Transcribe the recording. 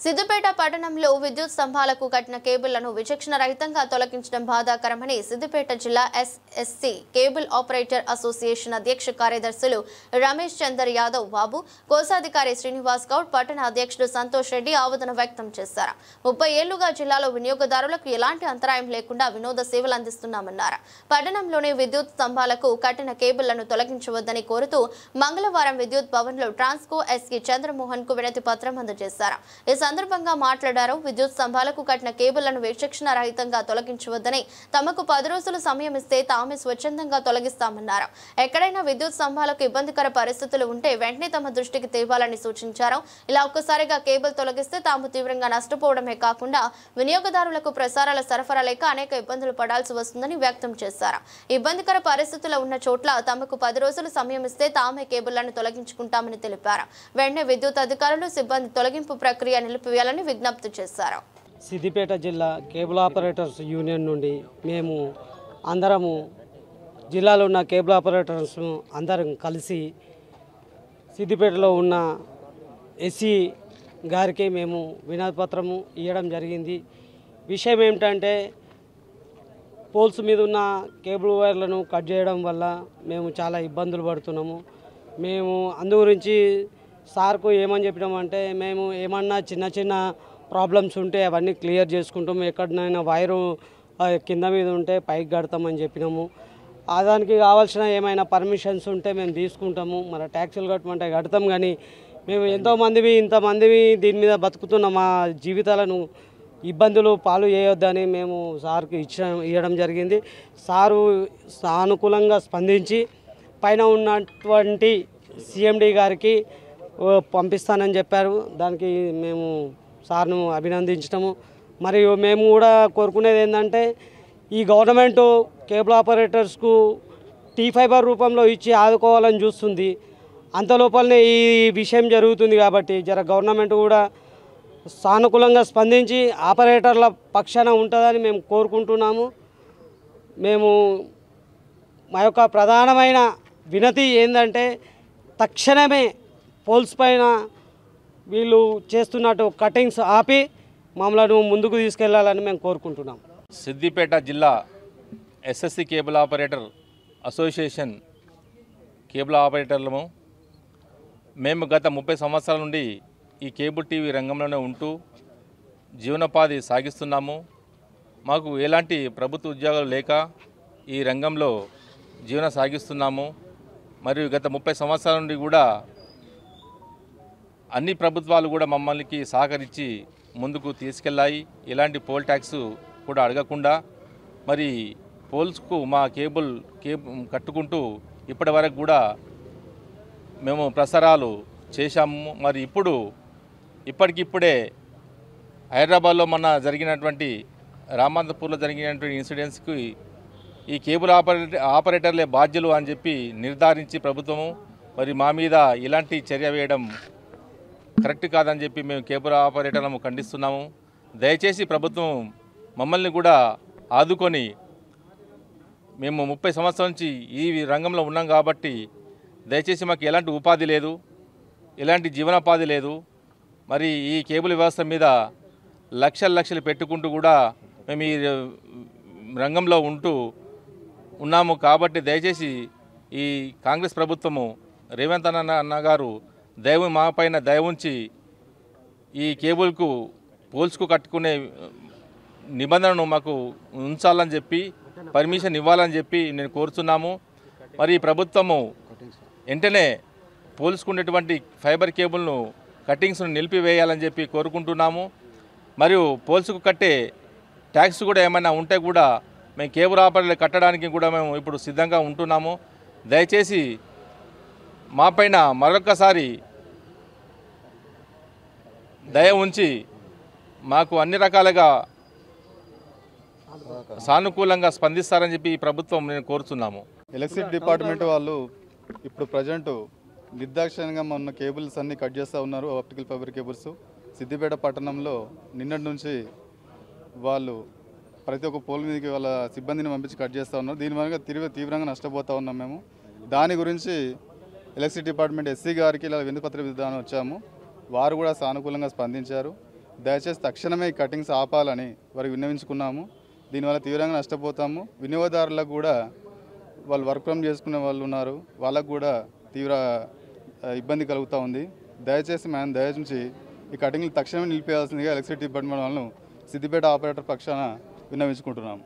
సిద్దిపేట పట్టణంలో విద్యుత్ స్తంభాలకు కట్టిన కేబుళ్లను విచక్షణ రహితంగా తొలగించడం బాధాకరమని సిద్దిపేట జిల్లా ఎస్ఎస్సి కేబుల్ ఆపరేటర్ అసోసియేషన్ అధ్యక్ష కార్యదర్శులు రమేష్ చందర్ యాదవ్ బాబు, కోశాధికారి శ్రీనివాస్ గౌడ్, పట్టణ అధ్యక్షుడు సంతోష్ రెడ్డి ఆవేదన వ్యక్తం చేశారు. 30 ఏళ్లుగా జిల్లాలో వినియోగదారులకు ఎలాంటి అంతరాయం లేకుండా వినోద సేవలు అందిస్తున్నామన్నారు. పట్టణంలోని విద్యుత్ స్తంభాలకు కట్టిన కేబుళ్లను తొలగించవద్దని కోరుతూ మంగళవారం విద్యుత్ భవన్లో ట్రాన్స్కో ఎస్కి చంద్రమోహన్ కు వినతి పత్రం అందజేశారు. సందర్భంగా మాట్లాడారు. విద్యుత్ స్తంభాలకు కట్టిన కేబుళ్లను విచక్షణ రహితంగా తొలగించవద్దని, తమకు 10 రోజులు సమయం ఇస్తే తామే స్వచ్ఛందంగా తొలగిస్తామన్నారు. ఎక్కడైనా విద్యుత్ స్తంభాలకు ఇబ్బందికర పరిస్థితులు ఉంటే వెంటనే తమ దృష్టికి తేవాలని సూచించారు. ఇలా ఒక్కసారిగా కేబుల్ తొలగిస్తే తాము తీవ్రంగా నష్టపోవడమే కాకుండా వినియోగదారులకు ప్రసారాల సరఫరా లేక అనేక ఇబ్బందులు పడాల్సి వస్తుందని వ్యక్తం చేశారు. ఇబ్బందికర పరిస్థితులు ఉన్న చోట్ల తమకు 10 రోజులు సమయం ఇస్తే తామే కేబుళ్లను తొలగించుకుంటామని తెలిపారు. వెంటనే విద్యుత్ అధికారులు సిబ్బంది తొలగింపు ప్రక్రియ నిలిపివేయాలని విజ్ఞప్తి చేశారు. సిద్దిపేట జిల్లా కేబుల్ ఆపరేటర్స్ యూనియన్ నుండి మేము అందరము జిల్లాలో ఉన్న కేబుల్ ఆపరేటర్స్ అందరం కలిసి సిద్దిపేటలో ఉన్న ఎస్సీ గారికి మేము వినతిపత్రము ఇవ్వడం జరిగింది. విషయం ఏమిటంటే పోల్స్ మీద ఉన్న కేబుల్ వైర్లను కట్ చేయడం వల్ల మేము చాలా ఇబ్బందులు పడుతున్నాము. మేము అందు గురించి సార్కు ఏమని చెప్పినామంటే, మేము ఏమన్నా చిన్న చిన్న ప్రాబ్లమ్స్ ఉంటే అవన్నీ క్లియర్ చేసుకుంటాము, ఎక్కడైనా వైరు కింద మీద ఉంటే పైకి కడతామని చెప్పినాము. దానికి కావాల్సిన ఏమైనా పర్మిషన్స్ ఉంటే మేము తీసుకుంటాము, మన ట్యాక్సులు కట్టమంటే కడతాం. కానీ మేము ఇంతమందివి దీని మీద బతుకుతున్న మా జీవితాలను ఇబ్బందులు పాలు చేయొద్దని మేము సార్కి ఇవ్వడం జరిగింది. సారు సానుకూలంగా స్పందించి పైన ఉన్నటువంటి సిఎండి గారికి పంపిస్తానని చెప్పారు. దానికి మేము సార్ను అభినందించటము. మరియు మేము కూడా కోరుకునేది ఏంటంటే, ఈ గవర్నమెంటు కేబుల్ ఆపరేటర్స్కు T-ఫైబర్ రూపంలో ఇచ్చి ఆదుకోవాలని చూస్తుంది. అంతలోపలనే ఈ విషయం జరుగుతుంది కాబట్టి గవర్నమెంట్ కూడా సానుకూలంగా స్పందించి ఆపరేటర్ల పక్షాన ఉంటుందని మేము కోరుకుంటున్నాము. మేము మా యొక్క ప్రధానమైన వినతి ఏంటంటే, తక్షణమే పోల్స్ పైన వీళ్ళు చేస్తున్నట్టు కటింగ్స్ ఆపి మమ్మల్ని ముందుకు తీసుకెళ్లాలని మేము కోరుకుంటున్నాం. సిద్దిపేట జిల్లా SSC cable operator association cable ఆపరేటర్లము మేము గత 30 సంవత్సరాల నుండి ఈ కేబుల్ టీవీ రంగంలోనే ఉంటూ జీవనోపాధి సాగిస్తున్నాము. మాకు ఎలాంటి ప్రభుత్వ ఉద్యోగాలు లేక ఈ రంగంలో జీవనం సాగిస్తున్నాము. మరియు గత 30 సంవత్సరాల నుండి కూడా అన్ని ప్రభుత్వాలు కూడా మమ్మల్ని సహకరించి ముందుకు తీసుకెళ్ళాయి. ఎలాంటి పోల్ ట్యాక్స్ కూడా అడగకుండా మరి పోల్స్కు మా కేబుల్ కట్టుకుంటూ ఇప్పటి వరకు కూడా మేము ప్రసారాలు చేశాము. మరి ఇప్పటికిప్పుడే హైదరాబాద్లో మొన్న జరిగినటువంటి రామంతపూర్లో జరిగినటువంటి ఇన్సిడెంట్స్కి ఈ కేబుల్ ఆపరేటర్లే బాధ్యులు అని చెప్పి నిర్ధారించి ప్రభుత్వము మరి మా మీద ఇలాంటి చర్య వేయడం కరెక్ట్ కాదని చెప్పి మేము కేబుల్ ఆపరేటర్లను ఖండిస్తున్నాము. దయచేసి ప్రభుత్వం మమ్మల్ని కూడా ఆదుకొని, మేము 30 సంవత్సరాల నుంచి ఈ రంగంలో ఉన్నాం కాబట్టి దయచేసి మాకు ఎలాంటి ఉపాధి లేదు, ఎలాంటి జీవనోపాధి లేదు. మరి ఈ కేబుల్ వ్యవస్థ మీద లక్షలు పెట్టుకుంటూ కూడా మేము ఈ రంగంలో ఉన్నాము. కాబట్టి దయచేసి ఈ కాంగ్రెస్ ప్రభుత్వము రేవంత్ అన్న గారు మా పైన దయ ఉంచి ఈ కేబుల్కు పోల్స్కు కట్టుకునే నిబంధనను మాకు ఉంచాలని చెప్పి పర్మిషన్ ఇవ్వాలని చెప్పి నేను కోరుతున్నాము. మరి ప్రభుత్వము వెంటనే పోల్స్కున్నటువంటి ఫైబర్ కేబుల్ను కట్టింగ్స్ను నిలిపివేయాలని చెప్పి కోరుకుంటున్నాము. మరియు పోల్స్కు కట్టే ట్యాక్స్ కూడా ఏమైనా ఉంటే కూడా మేము కేబుల్ ఆపరేటర్లు కట్టడానికి కూడా మేము ఇప్పుడు సిద్ధంగా ఉంటున్నాము. దయచేసి మా పైన మరొకసారి దయ ఉంచి మాకు అన్ని రకాలుగా సానుకూలంగా స్పందిస్తారని చెప్పి ఈ ప్రభుత్వం నేను కోరుతున్నాము. ఎలక్ట్రిసిటీ డిపార్ట్మెంట్ వాళ్ళు ఇప్పుడు ప్రజెంట్ నిర్దాక్షిణ్యంగా ఉన్న కేబుల్స్ అన్నీ కట్ చేస్తూ ఉన్నారు. ఆప్టికల్ ఫైబర్ కేబుల్స్ సిద్దిపేట పట్టణంలో నిన్నటి నుంచి వాళ్ళు ప్రతి ఒక్క పోల్ మీదకి వాళ్ళ సిబ్బందిని పంపించి కట్ చేస్తూ ఉన్నారు. దీని వల్ల తీవ్రంగా నష్టపోతూ ఉన్నాం మేము. దాని గురించి ఎలక్ట్రిసిటీ డిపార్ట్మెంట్ ఎస్సీ గారికి ఇలా వినతిపత్రం ఇద్దామని వచ్చాము. వారు కూడా సానుకూలంగా స్పందించారు. దయచేసి తక్షణమే ఈ కటింగ్స్ ఆపాలని వారికి విన్నవించుకున్నాము. దీనివల్ల తీవ్రంగా నష్టపోతాము. వినియోగదారులకు కూడా వాళ్ళు వర్క్ ఫ్రమ్ చేసుకునే వాళ్ళు ఉన్నారు, వాళ్ళకు కూడా తీవ్ర ఇబ్బంది కలుగుతూ ఉంది. దయచేసి మేము దయచేసి ఈ కటింగ్లు తక్షణమే నిలిపేయాల్సిందిగా ఎలక్ట్రిసిటీ డిపార్ట్మెంట్ వాళ్ళను సిద్దిపేట ఆపరేటర్ పక్షాన విన్నవించుకుంటున్నాము.